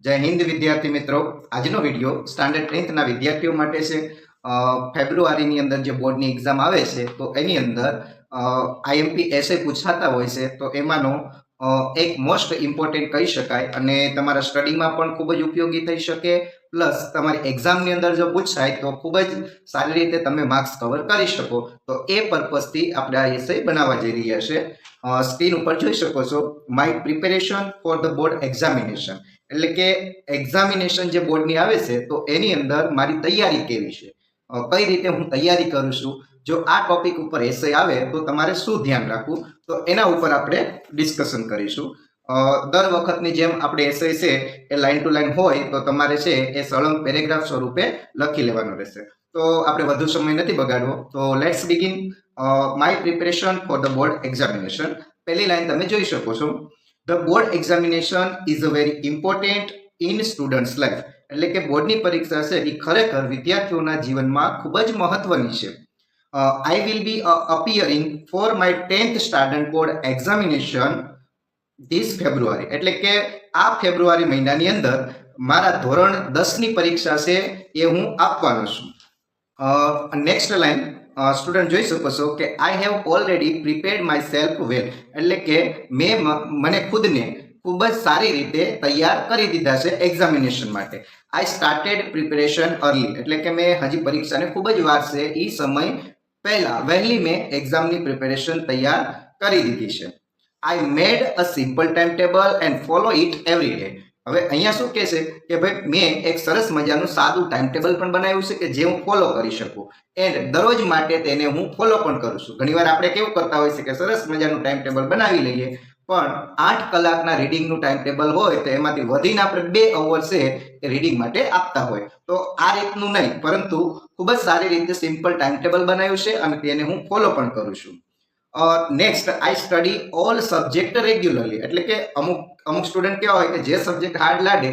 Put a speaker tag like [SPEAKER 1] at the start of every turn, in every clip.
[SPEAKER 1] जय हिंद विद्यार्थी मित्रों। આજનો વિડિયો સ્ટાન્ડર્ડ 10th ના વિદ્યાર્થીઓ માટે છે। ફેબ્રુઆરીની અંદર જે બોર્ડની એક્ઝામ આવે છે તો એની અંદર આઈએમપી એસે પૂછાતા હોય છે તો એમાંનો એક મોસ્ટ ઇમ્પોર્ટન્ટ કહી શકાય અને તમારા સ્ટડીમાં પણ ખૂબ જ ઉપયોગી થઈ શકે, પ્લસ તમારી એક્ઝામની અંદર જો પૂછાય તો ખૂબ જ સારી રીતે તમે માર્ક્સ કવર કરી શકો। તો એ પર્પઝથી આપણે આ એસે બનાવવા જઈ રહ્યા છે। સ્ક્રીન ઉપર જોઈ શકો છો my preparation for the board examination, એટલે કે એક્ઝામિનેશન જે બોર્ડની આવે છે તો એની અંદર મારી તૈયારી કેવી છે, કઈ રીતે હું તૈયારી કરું છું, જો આ ટોપિક ઉપર એસે આવે તો તમારે શું ધ્યાન રાખવું, તો એના ઉપર આપણે ડિસ્કશન કરીશું। દર વખતની જેમ આપણે એસે છે એ લાઈન ટુ લાઈન હોય તો તમારે છે એ સળંગ પેરેગ્રાફ સ્વરૂપે લખી લેવાનું રહેશે। તો આપણે વધુ સમય નથી બગાડવો, તો let's begin my preparation for the board examination. પહેલી લાઈન તમે જોઈ શકો છો, the board examination is a very important in students life, એટલે કે બોર્ડની પરીક્ષા છે એ ખરેખર વિદ્યાર્થીઓના જીવનમાં ખૂબ જ મહત્વની છે। I will be appearing for my 10th standard board examination this February, એટલે કે આ ફેબ્રુઆરી મહિનાની અંદર મારા ધોરણ 10 ની પરીક્ષા છે એ હું આપવાનો છું। નેક્સ્ટ લાઈન સ્ટુડન્ટ જોઈ શકો છો કે I have already prepared myself well, એટલે કે મેં મને ખુદને ખૂબ જ સારી રીતે તૈયાર કરી દીધા છે એક્ઝામિનેશન માટે। આઈ સ્ટાર્ટેડ પ્રિપેરેશન અર્લી, એટલે કે મેં હજી પરીક્ષાને ખૂબ જ વાર છે એ સમય પહેલા વહેલી મેં એક્ઝામની પ્રિપેરેશન તૈયાર કરી દીધી છે। I made a simple time table and follow it every day. હવે અહીંયા શું કહે છે કે ભાઈ મેં એક સરસ મજાનું સાદું ટાઈમ ટેબલ પણ બનાવ્યું છે કે જે હું ફોલો કરી શકું, એન્ડ દરરોજ માટે તેને હું ફોલો પણ કરું છું। ઘણીવાર આપણે કેવું કરતા હોય છે કે સરસ મજાનું ટાઈમ ટેબલ બનાવી લઈએ, પણ 8 કલાકના રીડિંગનું ટાઈમ ટેબલ હોય તો એમાંથી વધીને આપણે 2 અવર છે એ રીડિંગ માટે આપતા હોય, તો આ રીતનું નહીં, પરંતુ ખૂબ જ સારી રીતે સિમ્પલ ટાઈમ ટેબલ બનાવ્યું છે અને તેને હું ફોલો પણ કરું છું। Next I study all subject regularly, એટલે કે અમુક સ્ટુડન્ટ કેવા હોય કે જે સબ્જેક્ટ હાર્ડ લાગે,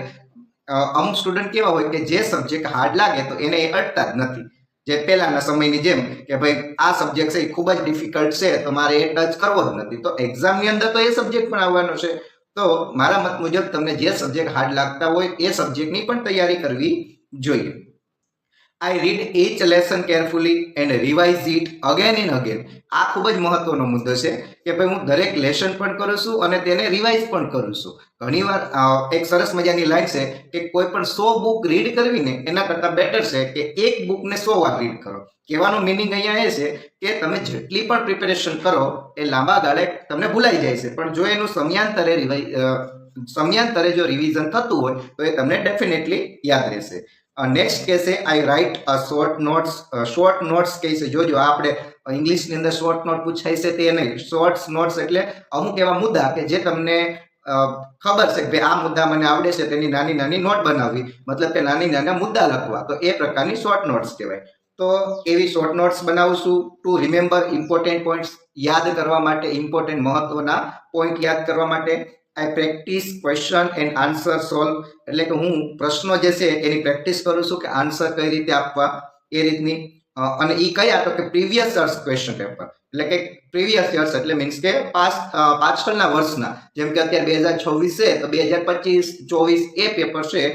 [SPEAKER 1] અમુક સ્ટુડન્ટ કેવા હોય કે જે સબ્જેક્ટ હાર્ડ લાગે તો એને અટતા જ નથી, જે પહેલાના સમયની જેમ કે ભાઈ આ સબ્જેક્ટ છે એ ખૂબ જ ડિફિકલ્ટ છે તો મારે એ ટચ કરવો જ નથી, તો એક્ઝામની અંદર તો એ સબ્જેક્ટ પણ આવવાનો છે, તો મારા મત મુજબ તમને જે સબ્જેક્ટ હાર્ડ લાગતા હોય એ સબ્જેક્ટની પણ તૈયારી કરવી જોઈએ। આઈ read each lesson carefully and revise it again and again, આ ખૂબ જ મહત્વનો મુદ્દો છે કે ભાઈ હું દરેક લેસન પણ કરું છું અને તેને રિવાઇઝ પણ કરું છું। ઘણીવાર એક સરસ મજાની લાઈન છે કે કોઈ પણ 100 બુક રીડ કરવી ને એના કરતાં બેટર છે કે એક બુકને 100 વાર રીડ કરો। કહેવાનો મિનિંગ અહીંયા એ છે કે તમે જેટલી પણ પ્રિપેરેશન કરો એ લાંબા ગાળે તમને ભૂલાઈ જાય છે, પણ જો એનું સમયાંતરે જો રિવિઝન થતું હોય તો એ તમને ડેફિનેટલી યાદ રહેશે। નેક્સ્ટ કે છે I write a short notes કહે છે, જોજો આપણે ઇંગ્લિશની અંદર શોર્ટ નોટ પૂછાય છે તે નહીં, શોર્ટ નોટ્સ એટલે અમુક એવા મુદ્દા કે જે તમને ખબર છે કે આ મુદ્દા મને આવડે છે તેની નાની નાની નોટ બનાવવી, મતલબ કે નાની નાના મુદ્દા લખવા, તો એ પ્રકારની શોર્ટ નોટ્સ કહેવાય। તો એવી શોર્ટ નોટ્સ બનાવશું ટુ રિમેમ્બર ઇમ્પોર્ટન્ટ પોઈન્ટ્સ, યાદ કરવા માટે, ઇમ્પોર્ટન્ટ મહત્વના પોઈન્ટ યાદ કરવા માટે। I practice question and answer solve, એટલે કે હું પ્રશ્નો જે છે એની પ્રેક્ટિસ કરું છું કે આન્સર કઈ રીતે આપવા એ રીતની, અને એ કયા તો કે પ્રીવિયસ યર્સ ક્વેશ્ચન પેપર, એટલે કે પ્રીવિયસ યર્સ એટલે મીન્સ કે પાછળના વર્ષના, જેમ કે અત્યારે 2026 છે તો 2025-24 એ પેપર છે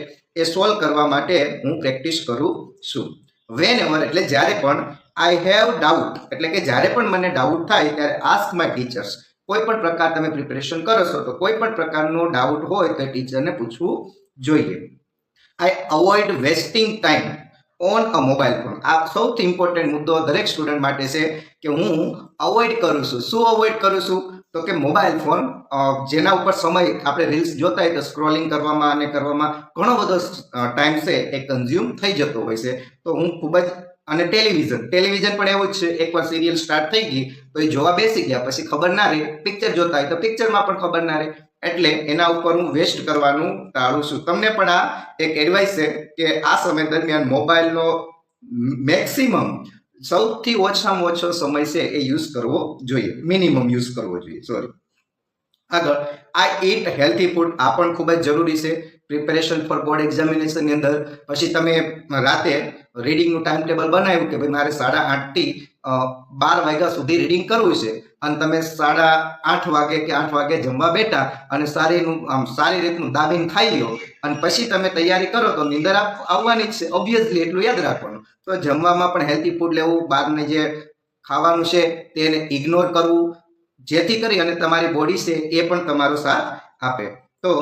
[SPEAKER 1] એ સોલ્વ કરવા માટે હું પ્રેક્ટિસ કરું છું। વેન એવર એટલે જ્યારે પણ, આઈ હેવ ડાઉટ એટલે કે જ્યારે પણ મને ડાઉટ થાય ત્યારે આસ્ક માય ટીચર્સ, કોઈ પણ પ્રકાર તમે પ્રિપેરેશન કરો છો તો કોઈ પણ પ્રકારનો ડાઉટ હોય તો ટીચરને પૂછવું જોઈએ। I avoid wasting time on a mobile phone, આ સૌથી ઇમ્પોર્ટન્ટ મુદ્દો દરેક સ્ટુડન્ટ માટે છે કે હું અવોઇડ કરું છું। શું અવોઇડ કરું છું તો કે મોબાઈલ ફોન, જેના ઉપર સમય આપણે રીલ્સ જોતા હોય તો સ્ક્રોલિંગ કરવામાં અને કરવામાં ઘણો બધો ટાઈમ છે એ કન્ઝ્યુમ થઈ જતો હોય છે, તો હું ખૂબ જ, અને ટેલિવિઝન પણ એવું જ છે, એકવાર સિરિયલ સ્ટાર્ટ થઈ ગઈ તો એ જોવા બેસી ગયા પછી ખબર ના રહે, પિક્ચર જોતા હોય તો પિક્ચરમાં પણ ખબર ના રહે, એટલે એના ઉપર હું વેસ્ટ કરવાનું ટાળું છું। તમને પણ આ એક એડવાઇસ છે કે આ સમય દરમિયાન મોબાઈલનો મેક્સિમમ સૌથી ઓછામાં ઓછો સમય છે એ યુઝ કરવો જોઈએ, મિનિમમ યુઝ કરવો જોઈએ, સોરી। આગળ આઈ ઈટ હેલ્ધી ફૂડ, આ પણ ખૂબ જ જરૂરી છે પ્રિપેરેશન ફોર બોર્ડ એક્ઝામિનેશનની અંદર। પછી તમે રાતે રીડિંગનું ટાઈમ ટેબલ બનાવ્યું કે ભાઈ મારે 8:30થી 12 વાગ્યા સુધી રીડિંગ કરવું છે અને તમે 8:30 વાગે કે 8 વાગે જમવા બેઠા અને સારી રીતનું દાબીને ખાઈ લો અને પછી તમે તૈયારી કરો તો નીંદર આવવાની જ છે ઓબ્વિયસલી, એટલું યાદ રાખવાનું. તો જમવામાં પણ હેલ્ધી ફૂડ લેવું, બહારને જે ખાવાનું છે તેને ઇગ્નોર કરવું, જેથી કરી અને તમારી બોડી છે એ પણ તમારો સાથ આપે. તો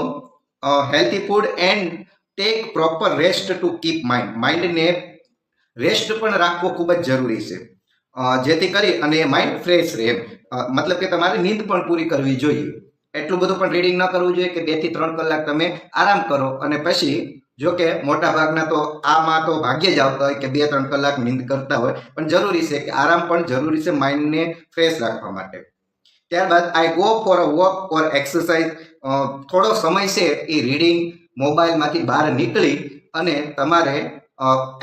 [SPEAKER 1] healthy food and take proper rest to keep માઇન્ડને રેસ્ટ પણ રાખવો ખૂબ જ જરૂરી છે, જેથી કરી અને માઇન્ડ ફ્રેશ રહે. મતલબ કે તમારે નીંદ પણ પૂરી કરવી જોઈએ. એટલું બધું પણ રીડિંગ ન કરવું જોઈએ કે 2 થી 3 કલાક તમે આરામ કરો અને પછી જો કે મોટા ભાગના તો આમાં તો ભાગ્યે જ આવતા હોય કે 2-3 કલાક નીંદ કરતા હોય, પણ જરૂરી છે કે આરામ પણ જરૂરી છે માઇન્ડને ફ્રેશ રાખવા માટે. ત્યારબાદ I go for a walk or exercise. થોડો સમય છે એ રીડિંગ મોબાઈલમાંથી બહાર નીકળી અને તમારે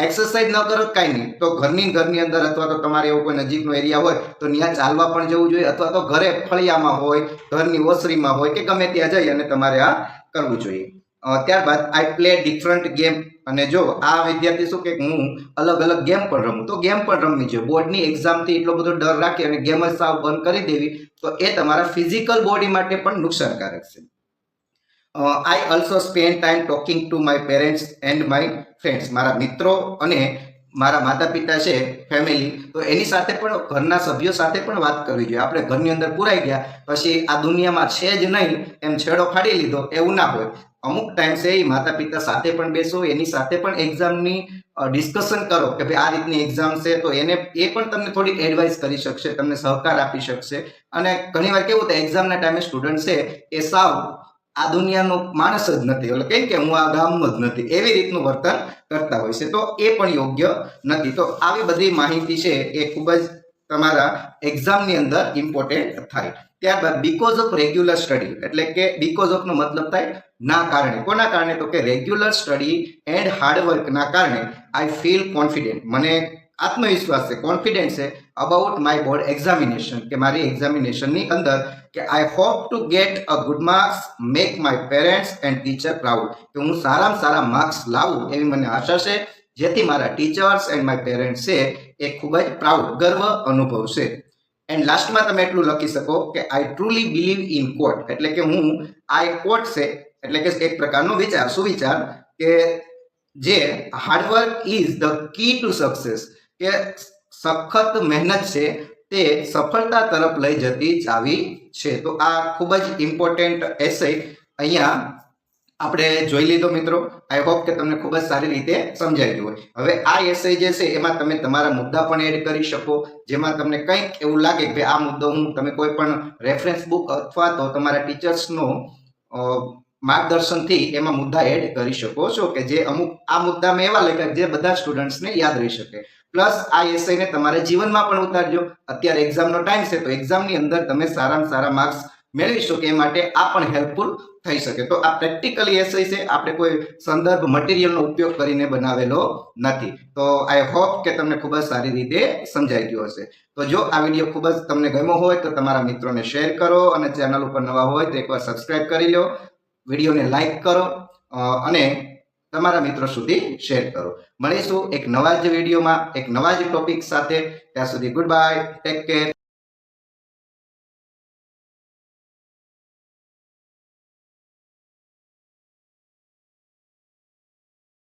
[SPEAKER 1] એક્સરસાઇઝ ન કરો કાંઈ નહીં તો ઘરની અંદર અથવા તો તમારે એવો કોઈ નજીકનો એરિયા હોય તો ત્યાં ચાલવા પણ જવું જોઈએ, અથવા તો ઘરે ફળિયામાં હોય, ઘરની ઓસરીમાં હોય કે ગમે ત્યાં જઈ અને તમારે આ કરવું જોઈએ. ત્યારબાદ આઈ પ્લે ડિફરન્ટ ગેમ. અને જો આ વિદ્યાર્થી શું કે હું અલગ અલગ ગેમ પણ રમું, તો ગેમ પણ રમવી જોઈએ. બોર્ડની એક્ઝામથી એટલો બધો ડર રાખી અને ગેમ જ સાવ બંધ કરી દેવી તો એ તમારા ફિઝિકલ બોડી માટે પણ નુકસાનકારક છે. I also spend time talking to my parents and my friends. મારા મિત્રો અને મારા માતા પિતા છે, ફેમિલી, તો એની સાથે પણ ઘરના સભ્યો સાથે પણ વાત કરવી જોઈએ. આપણે ઘરની અંદર પુરાઈ ગયા પછી આ દુનિયામાં છે જ નહીં એમ છેડો ફાડી લીધો એવું ના હોય. અમુક ટાઈમ છે એ માતા પિતા સાથે પણ બેસો, એની સાથે પણ એક્ઝામની ડિસ્કશન કરો કે ભાઈ આ રીતની એક્ઝામ છે, તો એ પણ તમને થોડી એડવાઇસ કરી શકશે, તમને સહકાર આપી શકશે. અને ઘણીવાર કેવું થાય એક્ઝામના ટાઈમે સ્ટુડન્ટ છે એ સાવ આ દુનિયાનો માણસ જ નથી, એટલે કેમ કે હું આ ગામનો જ નથી એવી રીતનું વર્તન કરતા હોય છે, તો એ પણ યોગ્ય નથી. તો આવી બધી માહિતી છે એ ખૂબ જ તમારા એક્ઝામની અંદર ઇમ્પોર્ટન્ટ થાય. ત્યારબાદ બીકોઝ ઓફ રેગ્યુલર સ્ટડી, એટલે કે બીકોઝ ઓફ નો મતલબ થાય ના કારણે. કોના કારણે? તો કે રેગ્યુલર સ્ટડી એન્ડ હાર્ડવર્કના કારણે આઈ ફીલ કોન્ફિડન્ટ, મને આત્મવિશ્વાસ છે, કોન્ફિડન્સ છે અબાઉટ માય બોર્ડ એક્ઝામિનેશન, કે મારી એક્ઝામિનેશનની અંદર કે I hope two get a good marks, make my parents and teacher proud, કે હું સારામાં સારા માર્ક્સ લાવું એવી મને આશા છે, જેથી મારા ટીચર્સ એન્ડ માય પેરેન્ટ્સ છે એ ખૂબ જ પ્રાઉડ, ગર્વ અનુભવશે. એન્ડ લાસ્ટમાં તમે એટલું લખી શકો કે આઈ ટ્રુલી બિલીવ ઇન કોટ, એટલે કે હું આ એક કોટ છે એટલે કે એક પ્રકારનો વિચાર, સુવિચાર કે જે hard work is the key to success, કે સખત મહેનત છે તે સફળતા તરફ લઈ જતી ચાવી છે. તો આ ખૂબ જ ઇમ્પોર્ટન્ટ એસે અહીંયા આપણે જોઈ લીધો મિત્રો. આઈ હોપ કે તમને ખૂબ જ સારી રીતે સમજાઈ ગયું હોય. હવે આ એસે જે છે એમાં તમે તમારા મુદ્દા પણ એડ કરી શકો, જેમાં તમને કંઈક એવું લાગે કે આ મુદ્દો તમે કોઈ પણ રેફરન્સ બુક અથવા તો તમારા ટીચર્સનો માર્ગદર્શનથી એમાં મુદ્દા એડ કરી શકો છો, કે જે અમુક આ મુદ્દામાં એવા લખ્યા જે બધા સ્ટુડન્ટ્સને યાદ રહી શકે. પ્લસ આ એસઆઈને તમારે જીવનમાં પણ ઉતારજો. અત્યારે એક્ઝામનો ટાઈમ છે તો એક્ઝામની અંદર તમે સારામાં સારા માર્ક્સ મેળવી શકો એ માટે આ પણ હેલ્પફુલ થઈ શકે. તો આ પ્રેક્ટિકલી એસઆઈ છે, આપણે કોઈ સંદર્ભ મટીરિયલનો ઉપયોગ કરીને બનાવેલો નથી. તો આઈ હોપ કે તમને ખૂબ જ સારી રીતે સમજાઈ ગયું હશે. તો જો આ વિડીયો ખૂબ જ તમને ગમ્યો હોય તો તમારા મિત્રોને શેર કરો, અને ચેનલ ઉપર નવા હોય તો એકવાર સબસ્ક્રાઇબ કરી લો, વિડીયોને લાઈક કરો અને તમારા મિત્રો સુધી શેર કરો. મળીશું એક નવા જ વિડીયોમાં એક નવા જ ટોપિક સાથે. ત્યાં સુધી ગુડ બાય, ટેક કેર.